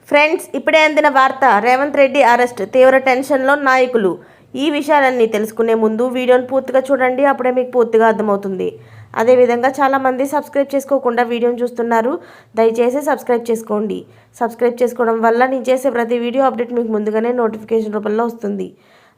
Friends, ఇప్పుడే అందిన వార్త. రేవంత్ రెడ్డి అరెస్ట్, తీవ్ర టెన్షన్లో నాయకులు. ఈ విషయాలన్నీ తెలుసుకునే ముందు వీడియోని పూర్తిగా చూడండి, అప్పుడే మీకు పూర్తిగా అర్థమవుతుంది. అదేవిధంగా చాలామంది సబ్స్క్రైబ్ చేసుకోకుండా వీడియోని చూస్తున్నారు. దయచేసి సబ్స్క్రైబ్ చేసుకోండి. సబ్స్క్రైబ్ చేసుకోవడం వల్ల నేను చేసే ప్రతి వీడియో అప్డేట్ మీకు ముందుగానే నోటిఫికేషన్ రూపంలో వస్తుంది.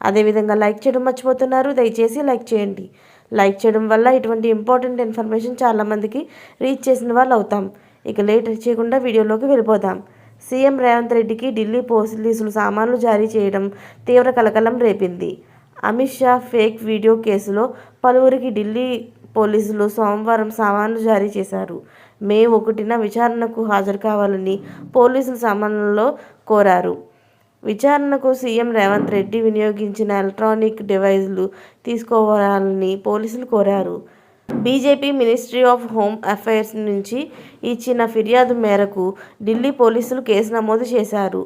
అదేవిధంగా లైక్ చేయడం మర్చిపోతున్నారు, దయచేసి లైక్ చేయండి. లైక్ చేయడం వల్ల ఇటువంటి ఇంపార్టెంట్ ఇన్ఫర్మేషన్ చాలామందికి రీచ్ చేసిన వాళ్ళు అవుతాం. ఇక లేట్ చేయకుండా వీడియోలోకి వెళ్ళిపోదాం. సీఎం రేవంత్ రెడ్డికి ఢిల్లీ పోలీసులు సామాన్లు జారీ చేయడం తీవ్ర కలకలం రేపింది. అమిత్ షా ఫేక్ వీడియో కేసులో పలువురికి ఢిల్లీ పోలీసులు సోమవారం సామాన్లు జారీ చేశారు. మే 1న విచారణకు హాజరు కావాలని పోలీసులు సామాన్లలో కోరారు. విచారణకు సీఎం రేవంత్ రెడ్డి వినియోగించిన ఎలక్ట్రానిక్ డివైజ్లు తీసుకోవాలని పోలీసులు కోరారు. BJP ministry of home affairs నుంచి ఇచ్చిన ఫిర్యాదు మేరకు ఢిల్లీ పోలీసులు కేసు నమోదు చేశారు.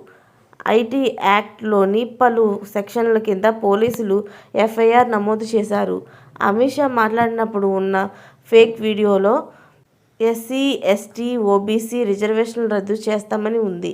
ఐటీ యాక్ట్లోని పలు సెక్షన్ల కింద పోలీసులు ఎఫ్ఐఆర్ నమోదు చేశారు. అమిత్ షా మాట్లాడినప్పుడు ఉన్న ఫేక్ వీడియోలో ఎస్సీ, ఎస్టీ, ఓబీసీ రిజర్వేషన్లు రద్దు చేస్తామని ఉంది.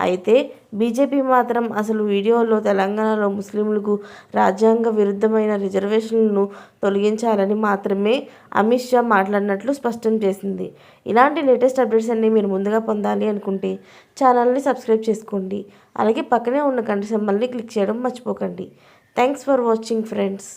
అయితే బీజేపీ మాత్రం అసలు వీడియోలో తెలంగాణలో ముస్లింలకు రాజ్యాంగ విరుద్ధమైన రిజర్వేషన్లను తొలగించాలని మాత్రమే అమిత్ షా మాట్లాడినట్లు స్పష్టం చేసింది. ఇలాంటి లేటెస్ట్ అప్డేట్స్ అన్నీ మీరు ముందుగా పొందాలి అనుకుంటే ఛానల్ని సబ్స్క్రైబ్ చేసుకోండి. అలాగే పక్కనే ఉన్న గంట సింబల్ని క్లిక్ చేయడం మర్చిపోకండి. Thanks for watching friends.